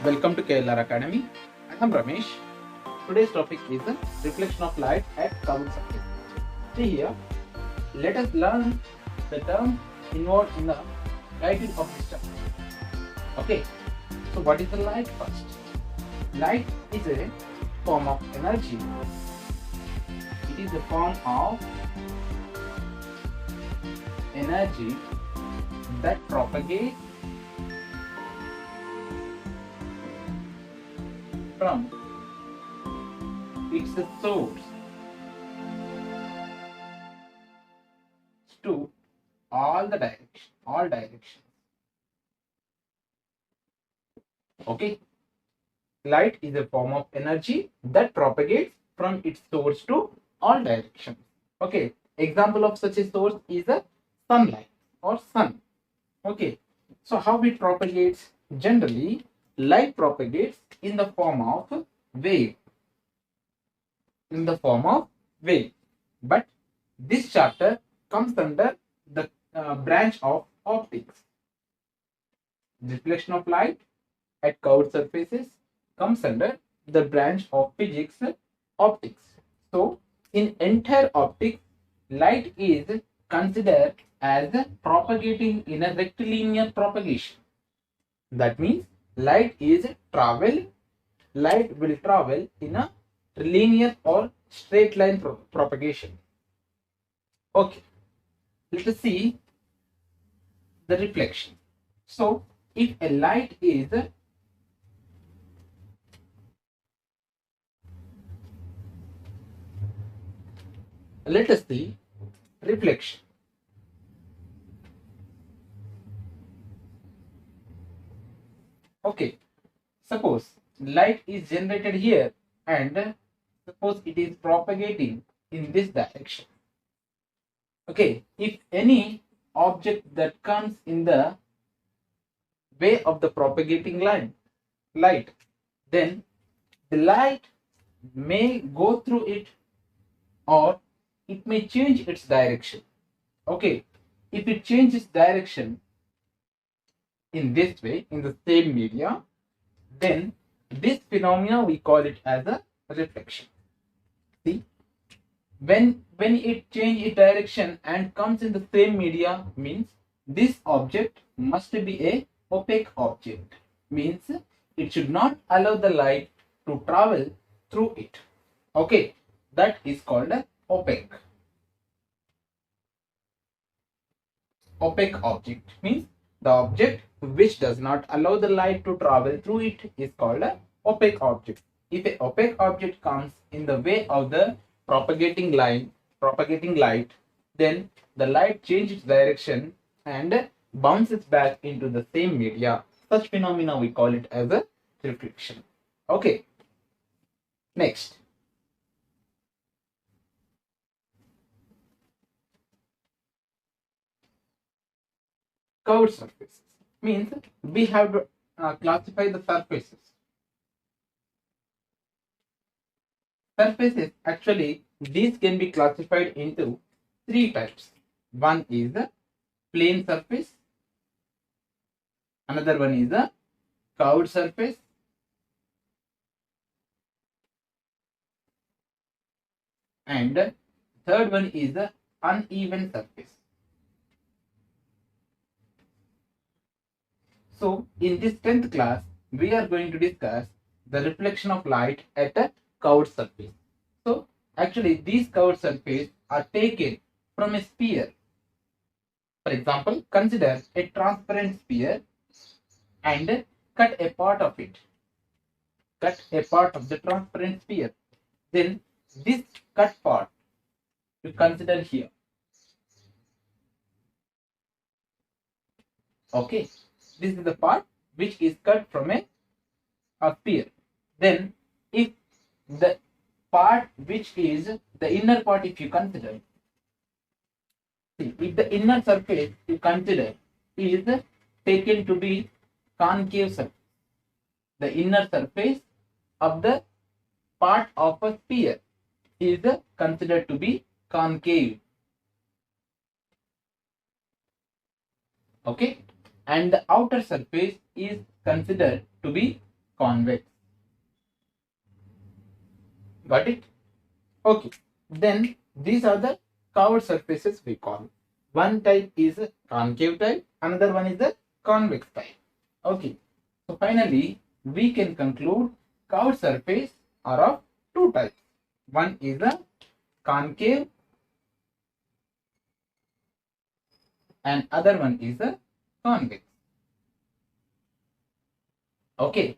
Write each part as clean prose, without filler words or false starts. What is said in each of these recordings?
Welcome to KLR Academy. I am Ramesh. Today's topic is the reflection of light at curved surface. See here, let us learn the term involved in the light of system. Okay, so what is the light first? Light is a form of energy. It is a form of energy that propagates from its source to all directions. Okay, light is a form of energy that propagates from its source to all directions. Okay, example of such a source is a sunlight or sun. Okay, so how it propagates? Generally, light propagates in the form of wave. But this chapter comes under the branch of optics. Reflection of light at curved surfaces comes under the branch of physics optics. So, in entire optics, light is considered as propagating in a rectilinear propagation. That means light will travel in a linear or straight line propagation. Okay, let us see the reflection. So, if a light is let us see reflection. Okay, suppose light is generated here and suppose it is propagating in this direction. Okay, if any object that comes in the way of the propagating light, then the light may go through it or it may change its direction. Okay, if it changes direction in this way, in the same media, then this phenomena we call it as a reflection. See, when it changes its direction and comes in the same media, means this object must be a opaque object, means it should not allow the light to travel through it. Okay, that is called opaque. Opaque object means the object which does not allow the light to travel through it is called an opaque object. If an opaque object comes in the way of the propagating light, then the light changes direction and bounces back into the same media. Such phenomena we call it as a reflection. Okay, next. Curved surfaces means we have to classify the surfaces. Surfaces, actually, these can be classified into three types. One is a plane surface, another one is a curved surface, and third one is a uneven surface. So, in this 10th class, we are going to discuss the reflection of light at a curved surface. So, actually, these curved surfaces are taken from a sphere. For example, consider a transparent sphere and cut a part of it. Cut a part of the transparent sphere. Then, this cut part you consider here. Okay, this is the part which is cut from a sphere. Then, if the part which is the inner part, if you consider, see, if the inner surface you consider is taken to be concave surface, the inner surface of the part of a sphere is considered to be concave. Okay, and the outer surface is considered to be convex. Got it? Okay. Then these are the curved surfaces we call. One type is a concave type, another one is the convex type. Okay. So finally, we can conclude curved surface are of two types. One is the concave and other one is the convex. Okay.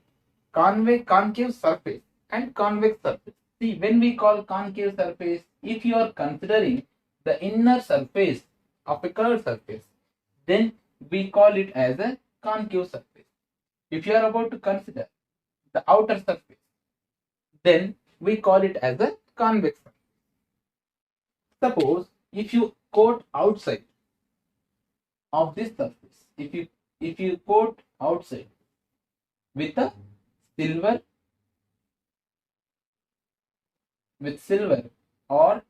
Concave surface and convex surface. See, when we call concave surface, if you are considering the inner surface of a curved surface, then we call it as a concave surface. If you are about to consider the outer surface, then we call it as a convex surface. Suppose if you coat outside of this surface, if you coat outside with a silver or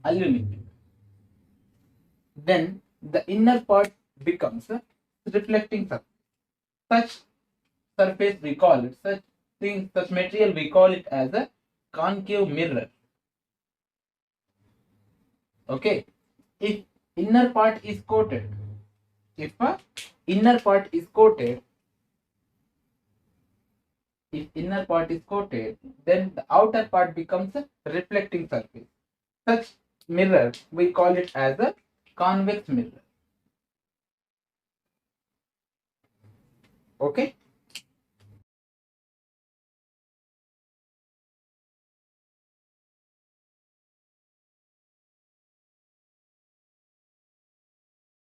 aluminum, then the inner part becomes a reflecting surface. Such surface we call it, such material we call it as a concave mirror. Okay. If inner part is coated, if inner part is coated, then the outer part becomes a reflecting surface. Such mirror we call it as a convex mirror. Okay.